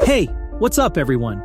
Hey, what's up, everyone?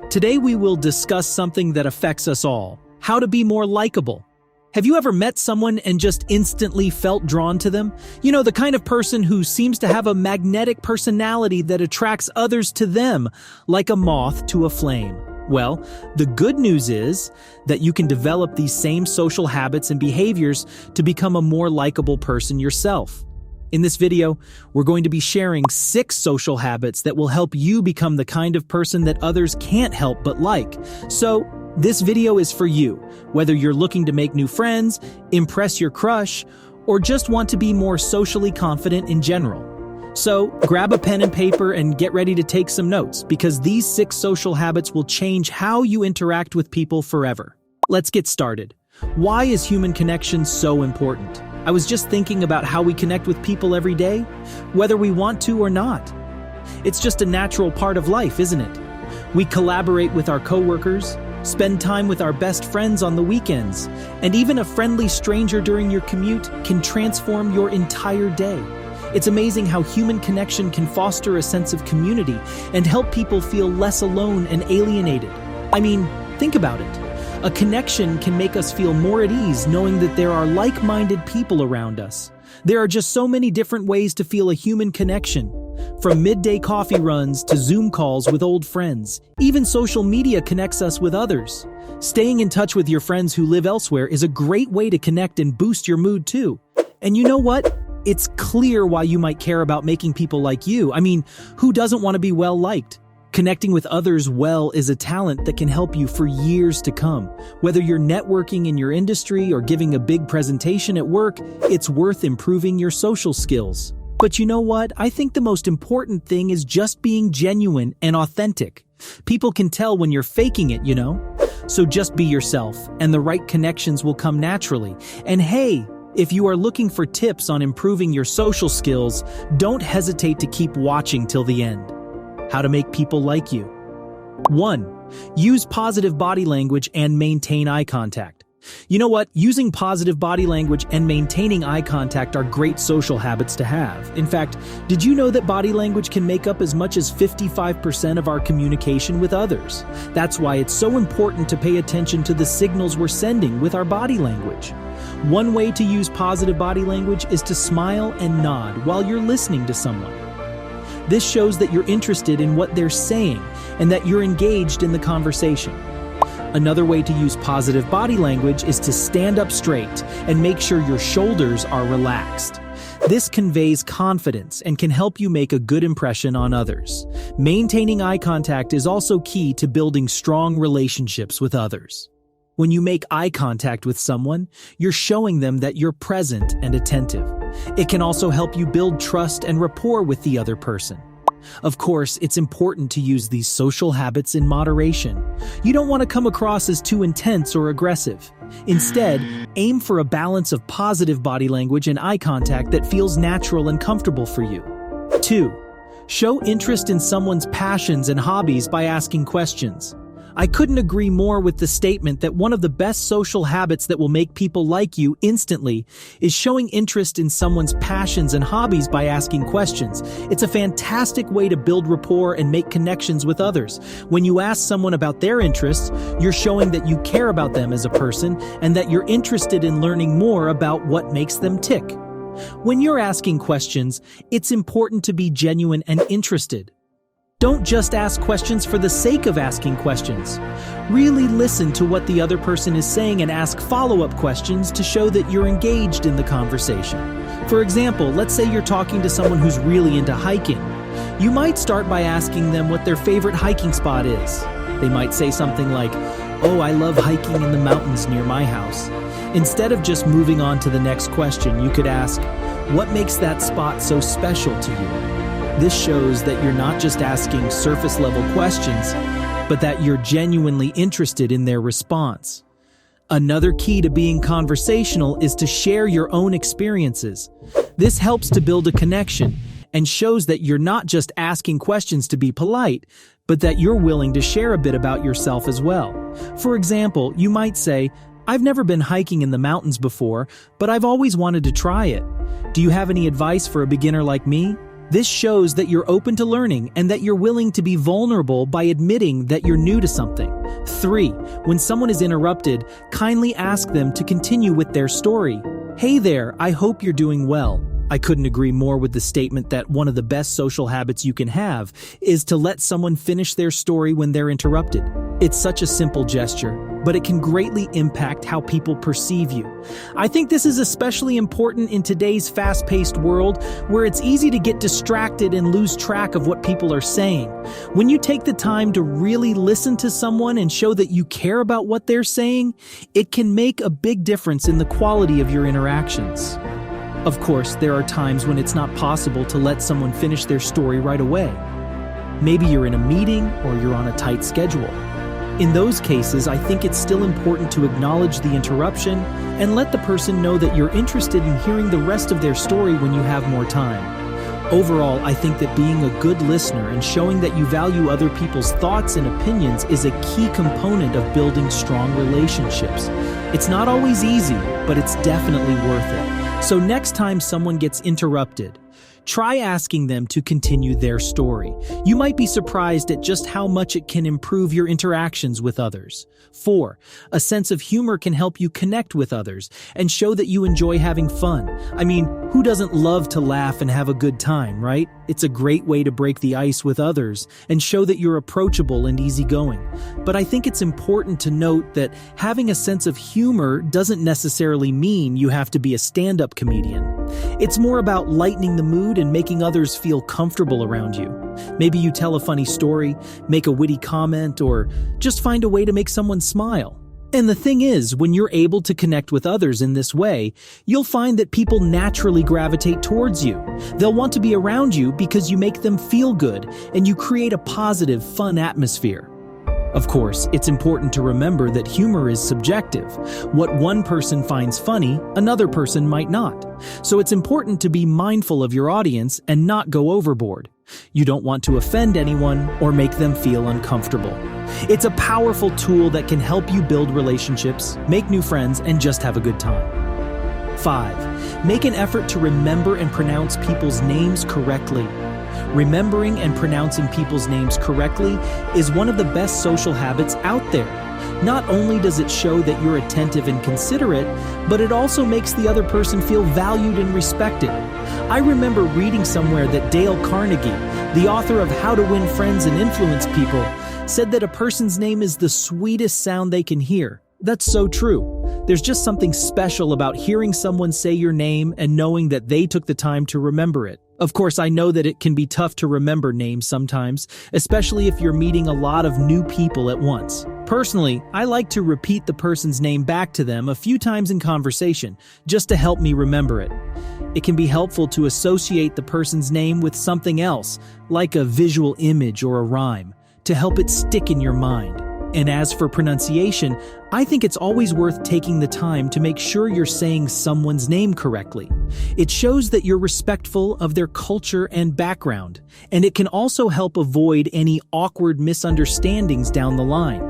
Today we will discuss something that affects us all: how to be more likable. Have you ever met someone and just instantly felt drawn to them? You know, the kind of person who seems to have a magnetic personality that attracts others to them, like a moth to a flame. Well, the good news is that you can develop these same social habits and behaviors to become a more likable person yourself. In this video, we're going to be sharing 6 social habits that will help you become the kind of person that others can't help but like. So, this video is for you, whether you're looking to make new friends, impress your crush, or just want to be more socially confident in general. So, grab a pen and paper and get ready to take some notes, because these 6 social habits will change how you interact with people forever. Let's get started. Why is human connection so important? I was just thinking about how we connect with people every day, whether we want to or not. It's just a natural part of life, isn't it? We collaborate with our coworkers, spend time with our best friends on the weekends, and even a friendly stranger during your commute can transform your entire day. It's amazing how human connection can foster a sense of community and help people feel less alone and alienated. I mean, think about it. A connection can make us feel more at ease knowing that there are like-minded people around us. There are just so many different ways to feel a human connection. From midday coffee runs to Zoom calls with old friends, even social media connects us with others. Staying in touch with your friends who live elsewhere is a great way to connect and boost your mood too. And you know what? It's clear why you might care about making people like you. I mean, who doesn't want to be well-liked? Connecting with others well is a talent that can help you for years to come. Whether you're networking in your industry or giving a big presentation at work, it's worth improving your social skills. But you know what? I think the most important thing is just being genuine and authentic. People can tell when you're faking it, you know? So just be yourself, and the right connections will come naturally. And hey, if you are looking for tips on improving your social skills, don't hesitate to keep watching till the end. How to make people like you. 1. Use positive body language and maintain eye contact. You know what? Using positive body language and maintaining eye contact are great social habits to have. In fact, did you know that body language can make up as much as 55% of our communication with others? That's why it's so important to pay attention to the signals we're sending with our body language. One way to use positive body language is to smile and nod while you're listening to someone. This shows that you're interested in what they're saying and that you're engaged in the conversation. Another way to use positive body language is to stand up straight and make sure your shoulders are relaxed. This conveys confidence and can help you make a good impression on others. Maintaining eye contact is also key to building strong relationships with others. When you make eye contact with someone, you're showing them that you're present and attentive. It can also help you build trust and rapport with the other person. Of course, it's important to use these social habits in moderation. You don't want to come across as too intense or aggressive. Instead, aim for a balance of positive body language and eye contact that feels natural and comfortable for you. 2. Show interest in someone's passions and hobbies by asking questions. I couldn't agree more with the statement that one of the best social habits that will make people like you instantly is showing interest in someone's passions and hobbies by asking questions. It's a fantastic way to build rapport and make connections with others. When you ask someone about their interests, you're showing that you care about them as a person and that you're interested in learning more about what makes them tick. When you're asking questions, it's important to be genuine and interested. Don't just ask questions for the sake of asking questions. Really listen to what the other person is saying and ask follow-up questions to show that you're engaged in the conversation. For example, let's say you're talking to someone who's really into hiking. You might start by asking them what their favorite hiking spot is. They might say something like, "Oh, I love hiking in the mountains near my house." Instead of just moving on to the next question, you could ask, "What makes that spot so special to you?" This shows that you're not just asking surface-level questions, but that you're genuinely interested in their response. Another key to being conversational is to share your own experiences. This helps to build a connection and shows that you're not just asking questions to be polite, but that you're willing to share a bit about yourself as well. For example, you might say, "I've never been hiking in the mountains before, but I've always wanted to try it. Do you have any advice for a beginner like me?" This shows that you're open to learning and that you're willing to be vulnerable by admitting that you're new to something. 3. When someone is interrupted, kindly ask them to continue with their story. Hey there, I hope you're doing well. I couldn't agree more with the statement that one of the best social habits you can have is to let someone finish their story when they're interrupted. It's such a simple gesture, but it can greatly impact how people perceive you. I think this is especially important in today's fast-paced world where it's easy to get distracted and lose track of what people are saying. When you take the time to really listen to someone and show that you care about what they're saying, it can make a big difference in the quality of your interactions. Of course, there are times when it's not possible to let someone finish their story right away. Maybe you're in a meeting or you're on a tight schedule. In those cases, I think it's still important to acknowledge the interruption and let the person know that you're interested in hearing the rest of their story when you have more time. Overall, I think that being a good listener and showing that you value other people's thoughts and opinions is a key component of building strong relationships. It's not always easy, but it's definitely worth it. So next time someone gets interrupted, try asking them to continue their story. You might be surprised at just how much it can improve your interactions with others. 4. A sense of humor can help you connect with others and show that you enjoy having fun. I mean, who doesn't love to laugh and have a good time, right? It's a great way to break the ice with others and show that you're approachable and easygoing. But I think it's important to note that having a sense of humor doesn't necessarily mean you have to be a stand-up comedian. It's more about lightening the mood and making others feel comfortable around you. Maybe you tell a funny story, make a witty comment, or just find a way to make someone smile. And the thing is, when you're able to connect with others in this way, you'll find that people naturally gravitate towards you. They'll want to be around you because you make them feel good and you create a positive, fun atmosphere. Of course, it's important to remember that humor is subjective. What one person finds funny, another person might not. So it's important to be mindful of your audience and not go overboard. You don't want to offend anyone or make them feel uncomfortable. It's a powerful tool that can help you build relationships, make new friends, and just have a good time. 5. Make an effort to remember and pronounce people's names correctly. Remembering and pronouncing people's names correctly is one of the best social habits out there. Not only does it show that you're attentive and considerate, but it also makes the other person feel valued and respected. I remember reading somewhere that Dale Carnegie, the author of How to Win Friends and Influence People, said that a person's name is the sweetest sound they can hear. That's so true. There's just something special about hearing someone say your name and knowing that they took the time to remember it. Of course, I know that it can be tough to remember names sometimes, especially if you're meeting a lot of new people at once. Personally, I like to repeat the person's name back to them a few times in conversation, just to help me remember it. It can be helpful to associate the person's name with something else, like a visual image or a rhyme, to help it stick in your mind. And as for pronunciation, I think it's always worth taking the time to make sure you're saying someone's name correctly. It shows that you're respectful of their culture and background, and it can also help avoid any awkward misunderstandings down the line.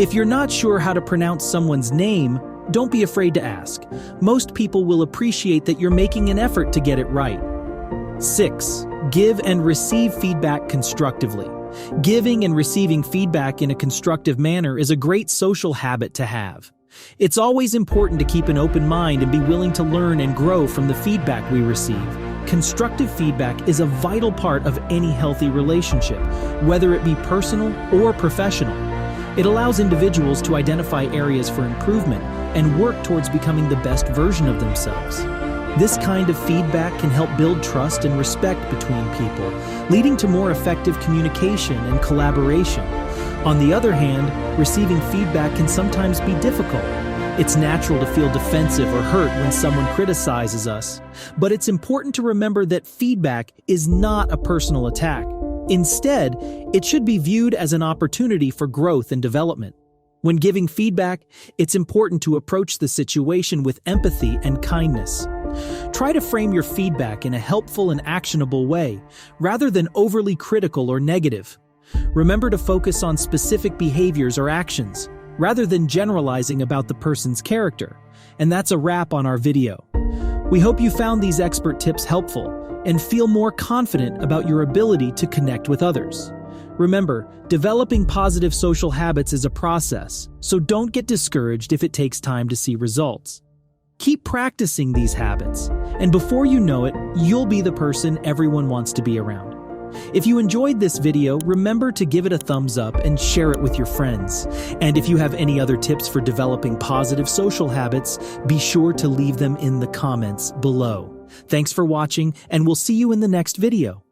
If you're not sure how to pronounce someone's name, don't be afraid to ask. Most people will appreciate that you're making an effort to get it right. 6. Give and receive feedback constructively. Giving and receiving feedback in a constructive manner is a great social habit to have. It's always important to keep an open mind and be willing to learn and grow from the feedback we receive. Constructive feedback is a vital part of any healthy relationship, whether it be personal or professional. It allows individuals to identify areas for improvement and work towards becoming the best version of themselves. This kind of feedback can help build trust and respect between people, leading to more effective communication and collaboration. On the other hand, receiving feedback can sometimes be difficult. It's natural to feel defensive or hurt when someone criticizes us, but it's important to remember that feedback is not a personal attack. Instead, it should be viewed as an opportunity for growth and development. When giving feedback, it's important to approach the situation with empathy and kindness. Try to frame your feedback in a helpful and actionable way, rather than overly critical or negative. Remember to focus on specific behaviors or actions, rather than generalizing about the person's character. And that's a wrap on our video. We hope you found these expert tips helpful. and feel more confident about your ability to connect with others. Remember, developing positive social habits is a process, so don't get discouraged if it takes time to see results. Keep practicing these habits, and before you know it, you'll be the person everyone wants to be around. If you enjoyed this video, remember to give it a thumbs up and share it with your friends. And if you have any other tips for developing positive social habits, be sure to leave them in the comments below. Thanks for watching, and we'll see you in the next video.